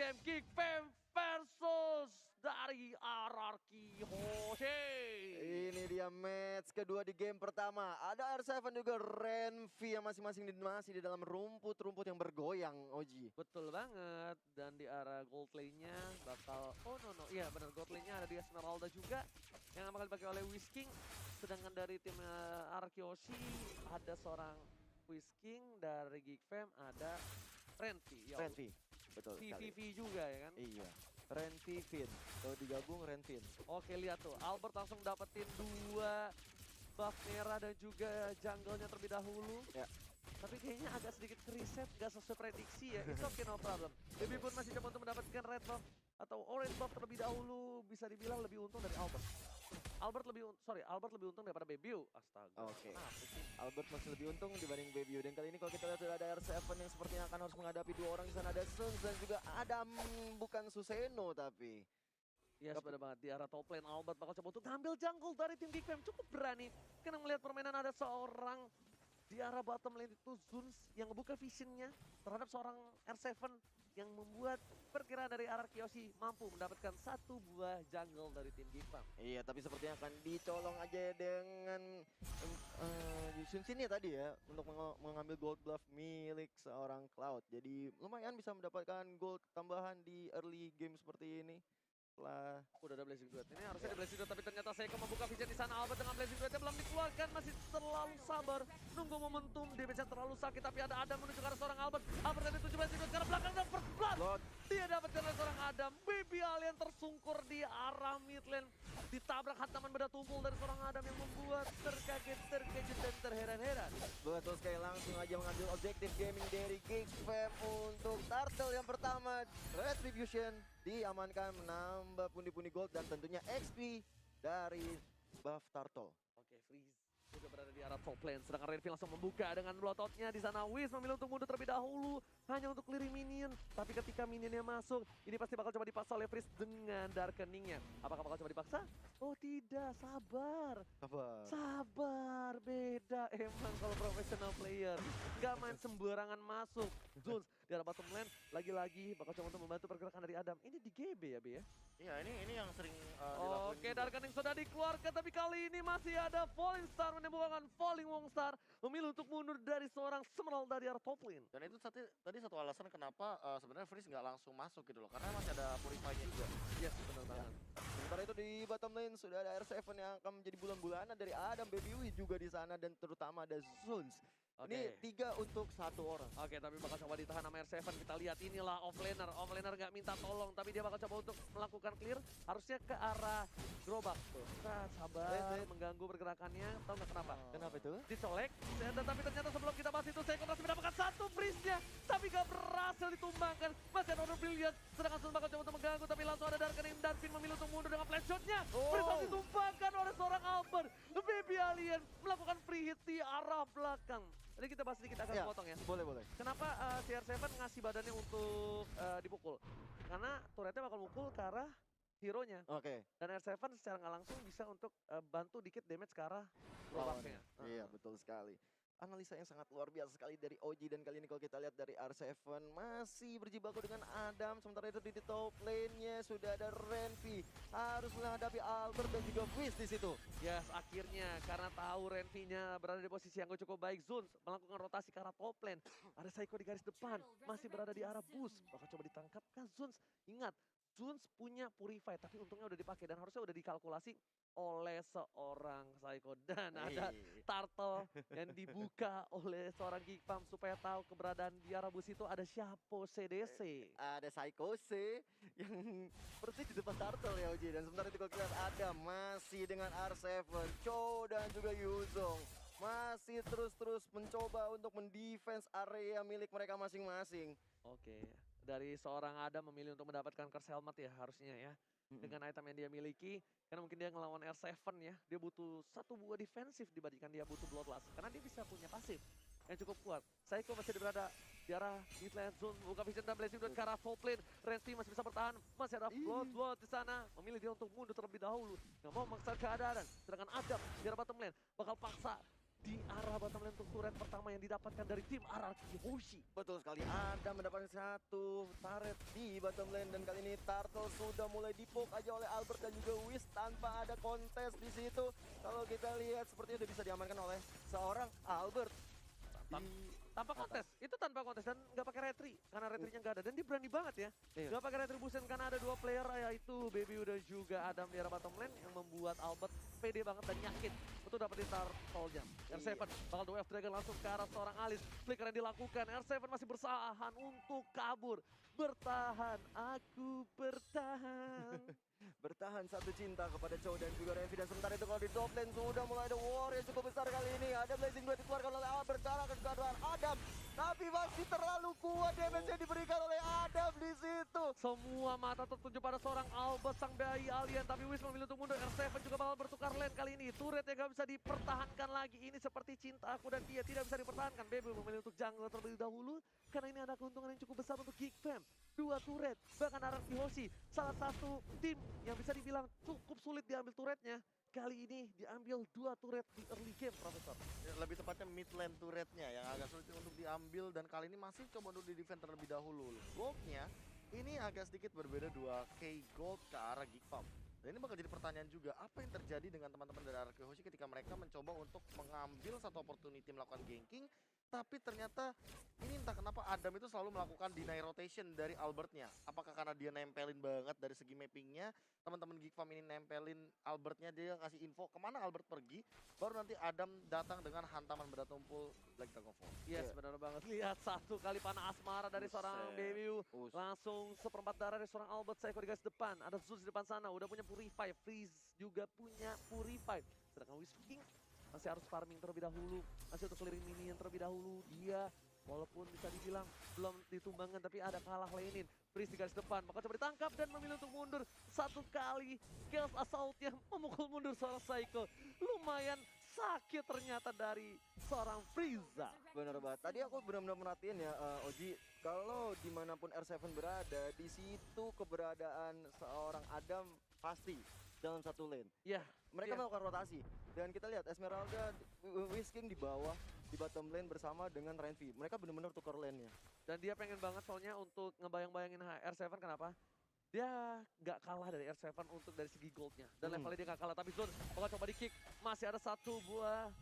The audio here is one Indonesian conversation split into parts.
game Geek Fam versus dari RRQ Hoshe. Ini dia match kedua di game pertama. Ada R7 juga Renvi yang masing-masing masih di dalam rumput-rumput yang bergoyang, Oji. Betul banget. Dan di arah gold lane-nya bakal, oh no, iya benar, gold lane-nya ada di Esmeralda juga yang bakal dipakai oleh Whisking. Sedangkan dari tim RRQ Hoshe ada seorang Whisking, dari Geek Fam ada Renvi. Renvi, betul sekali. VVV juga ya kan? Iya, Renvi Fin. Kalau digabung Renvin. Oke, lihat tuh, Albert langsung dapetin 2 buff merah dan juga jungle-nya terlebih dahulu. Ya. Tapi kayaknya agak sedikit reset, gak sesuai prediksi ya. It's okay, no problem. Baby pun masih coba untuk mendapatkan red buff atau orange buff terlebih dahulu. Bisa dibilang lebih untung dari Albert. Albert lebih untung daripada Baby. Astaga. Oke. Apa sih? Albert masih lebih untung dibanding Baby. Dan kali ini kalau kita lihat sudah ada R7 yang sepertinya akan harus menghadapi 2 orang di sana. Ada Suns dan juga Adam, bukan Suseno tapi. Yes, benar banget. Di arah top lane, Albert bakal coba untuk ngambil jungle dari tim Geek Fam. Cukup berani. Karena melihat permainan ada seorang di arah bottom lane itu Zuns yang ngebuka visionnya terhadap seorang R7 yang membuat perkiraan dari RRQ Hoshe mampu mendapatkan 1 buah jungle dari tim Geek Fam. Iya, tapi sepertinya akan dicolong aja dengan Yusun sini tadi ya untuk mengambil gold buff milik seorang Cloud. Jadi lumayan bisa mendapatkan gold tambahan di early game seperti ini. Setelah Udah ada Blazing Duet. Ini harusnya ada Blazing Duet, tapi ternyata Seiko membuka vision di sana. Albert dengan Blazing Duetnya belum dikeluarkan, masih terlalu sabar. Nunggu momentum, damage yang terlalu sakit, tapi ada Adam menuju ke arah seorang Albert. Albert tadi 7 Blazing Duet, karena belakang dan first blood. Dia dapatkan oleh seorang Adam. Baby Alien tersungkur di arah mid lane. Ditabrak hantaman beda tumpul dari seorang Adam yang membuat terkaget, terkejut, dan terheran-heran. betul sekali, langsung aja mengambil objektif gaming dari Geek Fam untuk turtle yang pertama. Retribution diamankan, menambah pundi-pundi gold dan tentunya XP dari buff turtle. Oke, Freeze sudah berada di arah top lane, sedangkan Renvi langsung membuka dengan blototnya di sana. Wiz memilih untuk mundur terlebih dahulu hanya untuk clearing minion, tapi ketika minionnya masuk ini pasti bakal coba dipaksa oleh Freeze dengan darkeningnya. Apakah bakal coba dipaksa? Oh tidak, sabar. Sabar, beda emang kalau professional player. Gak main sembarangan masuk. Zuns di arah bottom lane, lagi-lagi bakal coba untuk membantu pergerakan dari Adam. Ini di GB ya, Be ya? Iya, ini yang sering dilakuin. Oke, Darkening sudah dikeluarkan, tapi kali ini masih ada Falling Star menemukan Falling Wong Star. Memilih untuk mundur dari seorang Semerald dari arah top lane. Dan itu tadi satu alasan kenapa sebenarnya Freeze nggak langsung masuk gitu loh. Karena masih ada Purify-nya juga. Yes, benar banget. Sementara itu di bottom lane sudah ada R7 yang akan menjadi bulan-bulanan dari Adam, Baby Wi juga di sana, dan terutama ada Zuns. Oke. Ini 3 untuk 1 orang. Oke, tapi bakal coba ditahan sama R7. Kita lihat inilah offlaner. Offlaner nggak minta tolong, tapi dia bakal coba untuk melakukan clear. Harusnya ke arah gerobak tuh. Nah, sabar, mengganggu pergerakannya. Tahu nggak kenapa? Kenapa itu? Dicolek, tapi ternyata sebelum kita bahas itu, Seiko masih mendapatkan 1 freeze-nya. Tapi gak berhasil ditumbangkan. Masih ada Honor Brilliant, sedangkan Sun bakal coba untuk mengganggu, tapi langsung ada Darkening dan Finn memilih untuk mundur dengan flash shot-nya. Freeze masih ditumbangkan oleh seorang Albert. Baby Alien melakukan free hit di arah belakang. Jadi kita bahas sedikit, agak potong ya. Boleh. Kenapa CR7 ngasih badannya untuk dipukul? Karena turretnya bakal mukul ke arah hero-nya. Oke. Dan R7 secara nggak langsung bisa untuk bantu dikit damage ke arah gerobaknya. Iya, betul sekali. Analisa yang sangat luar biasa sekali dari Oji, dan kali ini kalau kita lihat dari R7 masih berjibaku dengan Adam. Sementara itu di top lane-nya sudah ada Renvi, harus menghadapi Albert dan juga Wiz di situ. Yes, akhirnya karena tahu Renvi-nya berada di posisi yang cukup baik, Zuns melakukan rotasi ke arah top lane. Ada Seiko di garis depan, masih berada di arah boost. Bakal coba ditangkapkah Zuns? Ingat, Zuns punya Purify, tapi untungnya udah dipakai dan harusnya udah dikalkulasi oleh seorang Seiko. Dan ada turtle yang dibuka oleh seorang Geek Fam supaya tahu keberadaan di arah bus itu ada siapa CDC. Ada Psycho C yang persis di depan turtle ya, Oji. Dan sementara itu kalau kita lihat ada masih dengan R7, Cho dan juga Yuzong masih terus mencoba untuk mendefense area milik mereka masing-masing. Oke, dari seorang Adam memilih untuk mendapatkan curse helmet ya harusnya ya. Dengan item yang dia miliki, karena mungkin dia ngelawan R7 ya, dia butuh 1 buah defensif dibandingkan dia butuh Bloodlust. Karena dia bisa punya pasif yang cukup kuat. Seiko masih berada di arah mid lane zone, buka vision dan Blazing Duet ke arah top lane. Renzi masih bisa bertahan, masih ada Blood di sana. Memilih dia untuk mundur terlebih dahulu, nggak mau memaksa keadaan. Sedangkan Adam di arah bottom lane bakal paksa di arah bottom lane untuk turret pertama yang didapatkan dari tim RRQ Hoshi. Betul sekali, Adam mendapatkan satu turret di bottom lane dan kali ini Turtle sudah mulai dipok aja oleh Albert dan juga Wiz tanpa ada kontes di situ. Kalau kita lihat sepertinya udah bisa diamankan oleh seorang Albert. Tanpa kontes, itu tanpa kontes dan nggak pakai retri karena retrinya nggak ada dan dia berani banget ya. Iya. Nggak pakai retribution karena ada dua player yaitu Baby dan juga Adam di arah bottom lane yang membuat Albert pede banget dan yakin untuk dapetin turtle-nya. R7 bakal do Dragon langsung ke arah seorang Alice. Flicker yang dilakukan, R7 masih bersahan untuk kabur. Bertahan, aku bertahan. Bertahan satu cinta kepada Chow dan juga Revi, dan sementara itu kalau di top lane sudah mulai ada war yang cukup besar kali ini. Ada Blazing Blade dikeluarkan oleh Albert ke arah kejuaraan Adam, tapi masih terlalu kuat damage yang diberikan oleh Adam di situ. Semua mata tertuju pada seorang Albert sang bayi alien, tapi Wiz memilih untuk mundur. R7 juga bakal bertukar lane kali ini. Turret yang gak bisa dipertahankan lagi. Ini seperti cinta aku dan dia tidak bisa dipertahankan. Baby memilih untuk jungle terlebih dahulu karena ini ada keuntungan yang cukup besar untuk Geek Fam. 2 turret, bahkan RRQ Hoshi, salah satu tim yang bisa dibilang cukup sulit diambil turretnya. Kali ini diambil 2 turret di early game, Profesor. Ya, lebih tepatnya mid lane turretnya yang agak sulit untuk diambil dan kali ini masih coba untuk di defend terlebih dahulu. Goldnya ini agak sedikit berbeda 2k gold ke arah Geek Farm. Dan ini bakal jadi pertanyaan juga, apa yang terjadi dengan teman-teman dari RRQ Hoshi ketika mereka mencoba untuk mengambil satu opportunity melakukan ganking, tapi ternyata ini entah kenapa Adam itu selalu melakukan deny rotation dari Albertnya. Apakah karena dia nempelin banget dari segi mappingnya, teman-teman Geek Farm ini nempelin Albertnya, dia ngasih info kemana Albert pergi, baru nanti Adam datang dengan hantaman benda tumpul Black Dragon Fall. Yes, benar banget. Lihat satu kali panah asmara dari seorang Buset. Baby. Us. Langsung seperempat darah dari seorang Albert Seiko di garis depan. Ada Zeus di depan sana, udah punya Purify. Freeze juga punya Purify. Sedangkan Wiz King masih harus farming terlebih dahulu. Masih untuk clearing minion terlebih dahulu. Dia walaupun bisa dibilang belum ditumbangkan tapi ada kalah lainin. Freeze di garis depan, maka coba ditangkap dan memilih untuk mundur. Satu kali Chaos Assault-nya memukul mundur seorang Seiko. Lumayan sakit ternyata dari seorang Frieza. Bener banget. Tadi aku benar-benar merhatiin ya, Oji, kalau dimanapun R7 berada, di situ keberadaan seorang Adam pasti dalam satu lane. Ya, Mereka iya. melakukan rotasi dan kita lihat Esmeralda, Wiz King di bawah di bottom lane bersama dengan Renvi. Mereka benar-benar tukar lane-nya. Dan dia pengen banget soalnya untuk ngebayang-bayangin R7 kenapa? Dia nggak kalah dari R7 untuk dari segi goldnya. Dan levelnya dia nggak kalah, tapi Zone bakal coba di-kick. Masih ada satu buah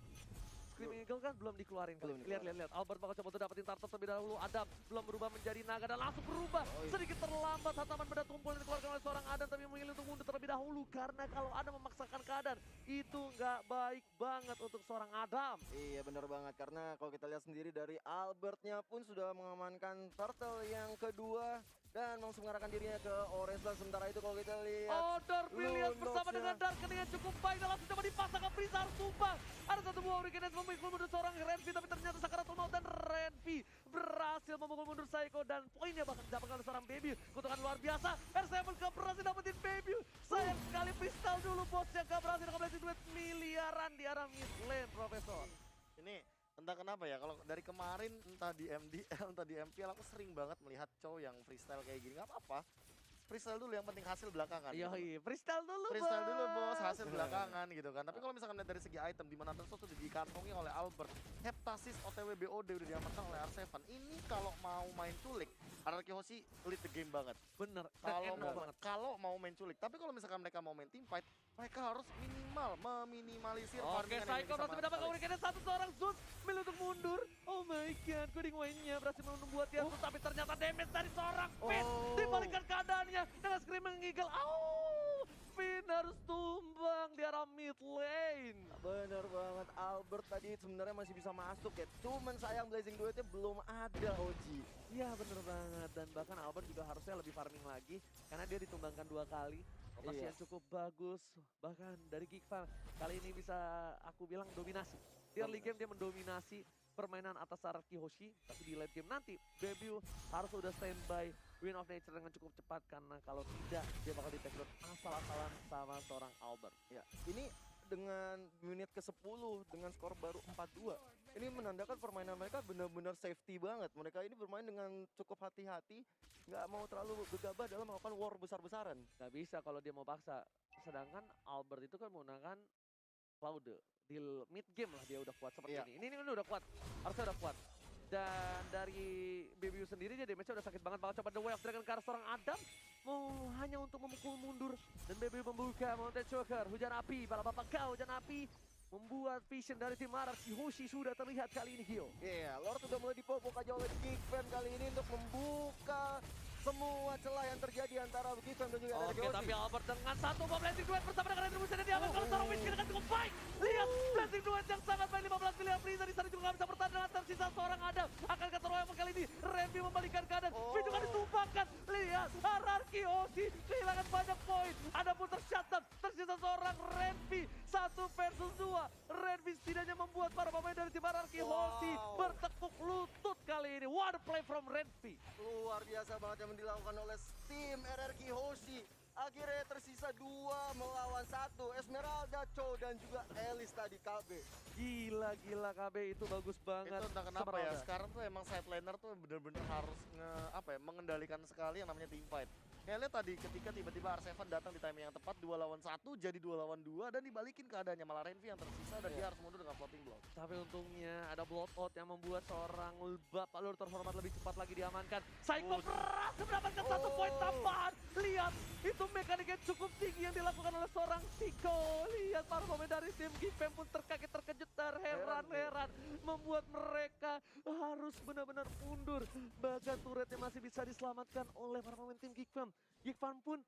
Screaming Eagle kan belum dikeluarin. Belum Lihat. Albert bakal coba untuk dapetin Turtle terlebih dahulu. Adam belum berubah menjadi naga dan langsung berubah. Sedikit terlambat, hantaman benda tumpul yang dikeluarkan oleh seorang Adam, tapi memilih untuk mundur terlebih dahulu. Karena kalau Adam memaksakan keadaan, itu nggak baik banget untuk seorang Adam. Iya benar banget, karena kalau kita lihat sendiri dari Albertnya pun sudah mengamankan Turtle yang kedua dan langsung mengarahkan dirinya ke Orange. Dan sementara itu kalau kita lihat Oh, Dark Brilliance bersama Lunoknya. dengan Dark yang cukup baik dan langsung coba dipasangkan Frieza harus tumbang. Ada satu buah Hurricane yang memukul mundur seorang Renvi, tapi ternyata Sakaratul Maut dan Renvi berhasil memukul mundur Saiko dan poinnya bahkan didapatkan oleh seorang Baby. Kutukan luar biasa, R7 gak berhasil dapetin Baby. Sayang sekali pistol dulu bosnya gak berhasil nge-blazing duit miliaran di arah mid lane, Profesor. Ini entah kenapa ya, kalau dari kemarin entah di MDL entah di MPL aku sering banget melihat Chow yang freestyle kayak gini. Nggak apa-apa, freestyle dulu, yang penting hasil belakangan gitu. Iya, freestyle dulu Freestyle dulu bos, hasil belakangan gitu kan. Tapi kalau misalkan lihat dari segi item, di mana terus sudah dikantongi oleh Albert, Heptasis OTW BOD udah diamankan oleh R7. Ini kalau mau main culik, RRQ Hoshi lead the game banget. Bener, Kalau mau main culik, tapi kalau misalkan mereka mau main team fight, mereka harus meminimalisir Oke, farmingan yang Saiko dimiliki berhasil sama mendapatkan Alex. Hurricane satu seorang Zeus milih untuk mundur. Oh my god, Coding Wine-nya berhasil membuat dia tapi ternyata damage dari seorang Finn dibalikan keadaannya dengan Screaming Eagle. Finn harus tumbang di arah mid lane. bener banget, Albert tadi sebenarnya masih bisa masuk ya. Cuman sayang Blazing Duetnya belum ada, Oji. Iya bener banget, dan bahkan Albert juga harusnya lebih farming lagi karena dia ditumbangkan 2 kali. Lokasi Iya. yang cukup bagus, bahkan dari Geekfam kali ini bisa aku bilang dominasi. Di early game dia mendominasi permainan atas RRQ Hoshi, tapi di late game nanti Baby harus udah standby Win of Nature dengan cukup cepat karena kalau tidak dia bakal di take down asal-asalan sama seorang Albert. Ya, ini dengan menit ke-10 dengan skor baru 4-2. Ini menandakan permainan mereka benar-benar safety banget. Mereka ini bermain dengan cukup hati-hati, nggak mau terlalu gegabah dalam melakukan war besar-besaran. Gak bisa kalau dia mau paksa. Sedangkan Albert itu kan menggunakan Cloud di mid game lah dia udah kuat seperti Iya. ini. Ini udah kuat, harusnya udah kuat. Dan dari BBU sendiri dia damage-nya udah sakit banget. Bakal coba The Way of Dragon ke arah seorang Adam. Mau hanya untuk memukul mundur. Dan BBU membuka Mountain Choker. Hujan api, bala bapak kau hujan api. Membuat vision dari tim Araki Hoshi sudah terlihat kali ini, Gio. Iya, Lord sudah mulai dipopok aja oleh Geek Fam kali ini untuk membuka semua celah yang terjadi antara Geek Fam dan juga Oke, RRQ. tapi Albert dengan satu bom blessing duet bersama dengan Retribution yang diambil kalau seorang Whisky dengan cukup baik. Lihat blessing duet yang sangat baik, 15 miliar Freezer di sana juga nggak bisa bertahan dengan tersisa seorang Adam. Akan ke Royal kali ini, Renvi membalikan keadaan. Tapi juga ditumpahkan. Lihat, Araki Hoshi kehilangan banyak poin. Ada pun tercatat, tersisa seorang Renvi. 1 versus 2. Renvi setidaknya membuat para pemain dari tim Araki Hoshi bertekuk lutut kali ini. What a play from Renvi. Luar biasa banget yang dilakukan oleh tim RRQ Hoshi. Akhirnya tersisa 2 melawan 1. Esmeralda, Cho, dan juga Elis tadi KB. Gila KB itu bagus banget. Itu entah kenapa ya, Esmeralda. sekarang tuh emang side laner tuh bener-bener harus mengendalikan sekali yang namanya team fight. Kayak lihat tadi ketika tiba-tiba R7 datang di timing yang tepat 2 lawan 1 jadi 2 lawan 2 dan dibalikin keadaannya malah Renvi yang tersisa dan dia harus mundur dengan floating block. Tapi untungnya ada blowout yang membuat seorang bapak lur terhormat lebih cepat lagi diamankan. Psycho berhasil mendapatkan 1 poin tambahan. Lihat, itu mekanik yang cukup tinggi yang dilakukan oleh seorang Psycho. Lihat para pemain dari tim Gipem pun terkaget terkejut dan heran-heran. Membuat mereka harus benar-benar mundur. Bahkan turretnya masih bisa diselamatkan oleh para pemain tim Gipem. Gipem pun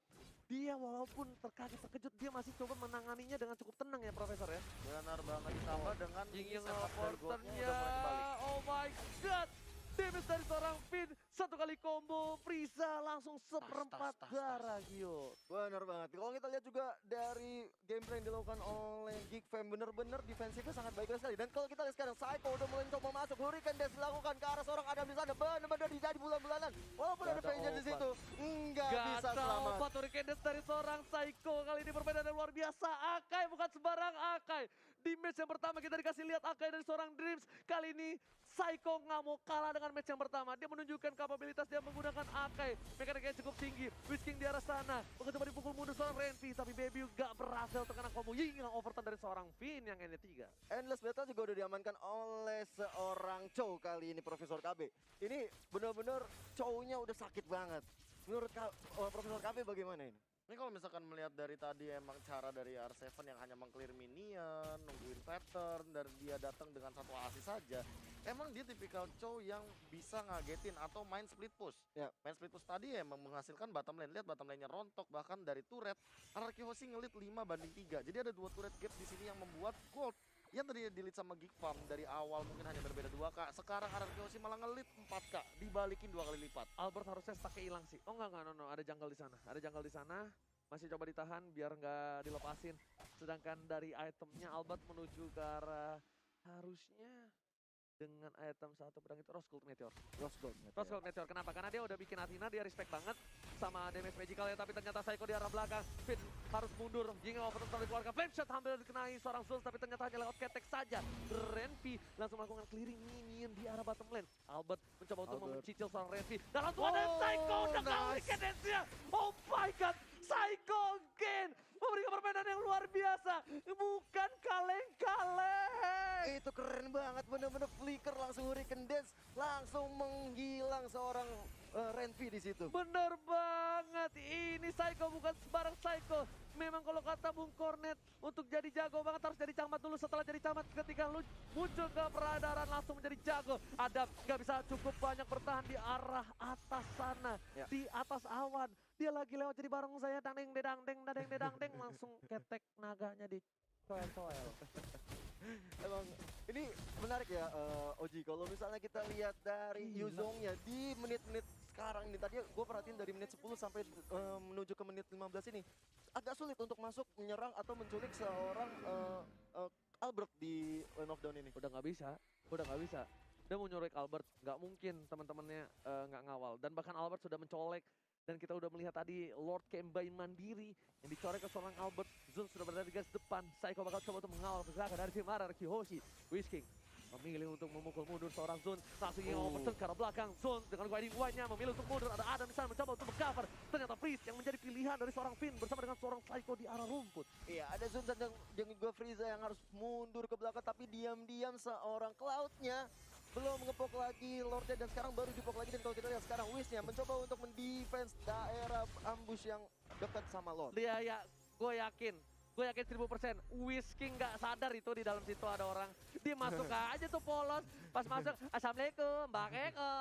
dia walaupun terkaget terkejut dia masih coba menanganinya dengan cukup tenang ya Profesor ya. Benar banget ditambah dengan Yang sepak porternya, udah mulai kebalik. oh my god. Damage dari seorang Finn, 1 kali combo, Frieza langsung seperempat tas. darah, Gio. Benar banget. Kalau kita lihat juga dari gameplay yang dilakukan oleh Geek Fam bener-bener defensifnya sangat baik sekali. Dan kalau kita lihat sekarang Psycho udah mulai coba masuk, Hurricane Dash dilakukan ke arah seorang Adam di sana. Benar-benar jadi bulan-bulanan. Walaupun Gak ada ada Vengeance di obat. situ, nggak bisa selamat. Obat Hurricane Dash dari seorang Psycho. Kali ini permainan yang luar biasa. Akai bukan sembarang Akai. Di match yang pertama kita dikasih lihat Akai dari seorang Dreams. Kali ini Psycho nggak mau kalah dengan match yang pertama. Dia menunjukkan kapabilitas dia menggunakan Akai. Mekaniknya cukup tinggi. Whisking di arah sana. Mencoba dipukul mundur seorang Renvi. Tapi Baby nggak berhasil terkena combo yang overturn dari seorang Finn yang N3. Endless Battle juga udah diamankan oleh seorang Chow kali ini, Profesor KB. Ini benar-benar Chow-nya udah sakit banget. Menurut Profesor KB bagaimana ini? Ini kalau misalkan melihat dari tadi emang cara dari R7 yang hanya meng-clear minion, nungguin pattern, dan dia datang dengan satu asis saja. Emang dia tipikal Chow yang bisa ngagetin atau main split push. Ya. Main split push tadi emang menghasilkan bottom lane. Lihat bottom lane-nya rontok, bahkan dari turret. RRQ Hoshi ngelit 5-3. Jadi ada 2 turret gap di sini yang membuat gold. Yang tadi di lead sama Geek Farm dari awal mungkin hanya berbeda 2K. Sekarang RRQ Hoshi malah ngelit 4K. Dibalikin 2 kali lipat. Albert harusnya stuck hilang sih. Oh enggak, no. Ada jungle di sana. Ada jungle di sana. Masih coba ditahan biar nggak dilepasin. Sedangkan dari itemnya Albert menuju ke arah harusnya dengan item 1 pedang itu Rose Gold Meteor. Rose Gold. Rose Gold Meteor. Kenapa? Karena dia udah bikin Athena, dia respect banget sama damage magical ya. Tapi ternyata Psycho di arah belakang. Finn harus mundur. Jingga overturn dikeluarkan. Flame shot hampir dikenai seorang Zeus. Tapi ternyata hanya lewat ketek saja. Renvi langsung melakukan clearing minion di arah bottom lane. Albert mencoba untuk mencicil seorang Renvi. Dalam tuan dan Psycho dengan Hurricane-nya. Oh my god. Psycho again. Memberikan permainan yang luar biasa. Bukan kaleng-kaleng. Itu keren banget, bener-bener flicker langsung Hurricane Dance, langsung menghilang seorang Renvi di situ. Bener banget, ini Psycho bukan sembarang Psycho. Memang kalau kata Bung Cornet, untuk jadi jago banget harus jadi camat dulu. Setelah jadi camat, ketika lu muncul ke peredaran langsung menjadi jago. Adam gak bisa cukup banyak bertahan di arah atas sana, Ya. di atas awan. Dia lagi lewat jadi bareng saya, dangdeng dedang langsung ketek naganya di coel-coel. Emang ini menarik ya Oji, kalau misalnya kita lihat dari Yuzongnya di menit-menit sekarang ini. Tadi gue perhatiin dari menit 10 sampai menuju ke menit 15 ini. Agak sulit untuk masuk, menyerang atau menculik seorang Albert di Lane of Dawn ini. Udah nggak bisa. Dia mau nyurik Albert, nggak mungkin teman-temannya nggak ngawal. Dan bahkan Albert sudah mencolek. Dan kita udah melihat tadi Lord Kembai mandiri yang dicorek ke seorang Albert. Zun sudah berada di garis depan. Psycho bakal coba untuk mengawal pergerakan dari tim RRQ Hoshi. Whisking memilih untuk memukul mundur seorang Zun. Langsung ingin overturn ke arah belakang. Zun dengan guiding one-nya memilih untuk mundur. Ada Adam di sana mencoba untuk mengcover. Ternyata Freeze yang menjadi pilihan dari seorang Finn bersama dengan seorang Psycho di arah rumput. Iya, ada Zunzan dan juga Frieza yang harus mundur ke belakang, tapi diam-diam seorang Cloud-nya belum ngepok lagi Lordnya, dan sekarang baru dipok lagi. Dan kalau kita lihat sekarang Wish-nya mencoba untuk mendefense daerah ambush yang dekat sama Lord. Dia ya, gue yakin 1000% Whisky nggak sadar itu di dalam situ ada orang. Dia masuk aja tuh polos. Pas masuk, assalamualaikum, Mbak Eko.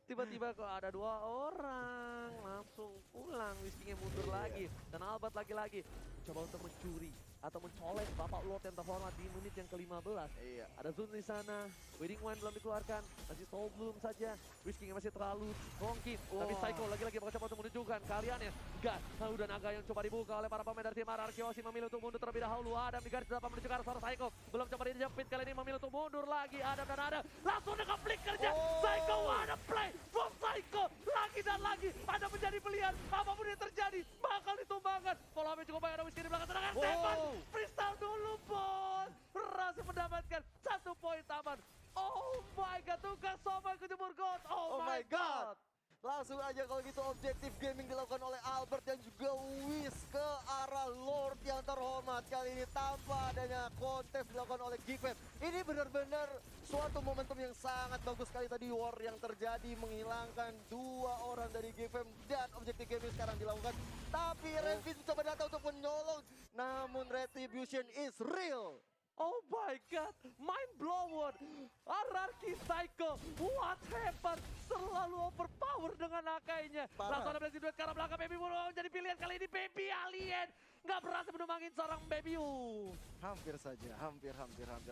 Tiba-tiba kok ada 2 orang, langsung pulang. Whisky mundur lagi. Dan Albert lagi-lagi mencoba untuk mencuri atau mencolek Bapak Lord yang terhormat di menit yang ke-15. Iya. Ada Zun di sana, Wedding Wine belum dikeluarkan, masih Soul Bloom saja. Whisky masih terlalu rongkin, tapi Psycho lagi-lagi mencoba untuk menunjukkan kaliannya. Enggak, udah naga yang coba dibuka oleh para pemain dari tim RRQ. Osi memilih untuk mundur terlebih dahulu. Adam di garis depan menuju ke arah seorang Psycho. Belum coba dijepit, kali ini memilih untuk mundur lagi. Adam dan Adam langsung dengan flick kerja. Psycho, ada play from Psycho. Lagi dan lagi, ada menjadi pilihan. Apapun yang terjadi, bakal ditumbangkan. Follow up cukup baik, ada Whisky di belakang. Sedangkan Tepan, freestyle dulu bos. Berhasil mendapatkan 1 poin taman. Oh my god, tukang somai kejemur God. Oh my god. Langsung aja kalau gitu objektif gaming dilakukan oleh Albert dan juga Wiz ke arah Lord yang terhormat. Kali ini tanpa adanya kontes dilakukan oleh Geekfam. Ini benar-benar suatu momentum yang sangat bagus sekali tadi. War yang terjadi menghilangkan 2 orang dari Geekfam dan objektif gaming sekarang dilakukan. Tapi Renfiz mencoba datang untuk menyolong. Namun Retribution is real. Oh my god, mind blown. RRQ Psycho, what happened? Selalu overpower dengan akainya. Parah. Langsung ada blessing duet ke arah belakang. Baby Moon jadi pilihan kali ini. Baby Alien nggak berhasil menumangin seorang Baby Wu. Hampir saja, hampir.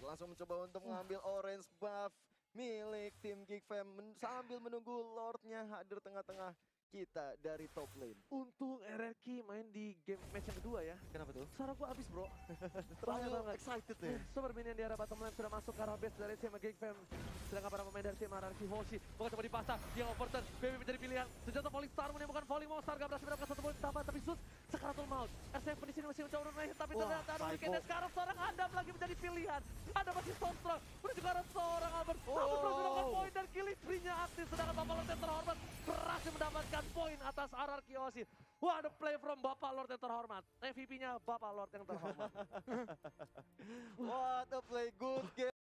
Langsung mencoba untuk mengambil orange buff milik tim Geekfam sambil menunggu Lordnya hadir tengah-tengah kita dari top lane. Untung RRQ main di game match yang kedua ya. Kenapa tuh? Suara gua habis bro. Terlalu banget. excited ya. Super minion di arah bottom lane sudah masuk ke arah base dari tim Geekfam. Sedangkan para pemain dari tim RRQ Hoshi bukan coba dipasang, dia overturn. Baby menjadi pilihan. Senjata Falling Star menemukan Falling Monster, gak berhasil mendapatkan 1 poin tambah. Tapi Sus, Sakaratul Maut. R7 di sini masih mencoba bermain, tapi ternyata ada Weekend. Sekarang seorang Adam lagi menjadi pilihan. Ada masih Stormstrong menuju ke arah seorang Albert. Tapi belum mendapatkan poin dan kill free-nya aktif. Sedangkan Bapak Lord yang terhormat berhasil mendapatkan poin atas RRQ Hoshi. Wah, ada play from Bapak Lord yang terhormat. MVP-nya Bapak Lord yang terhormat. What a play, good game.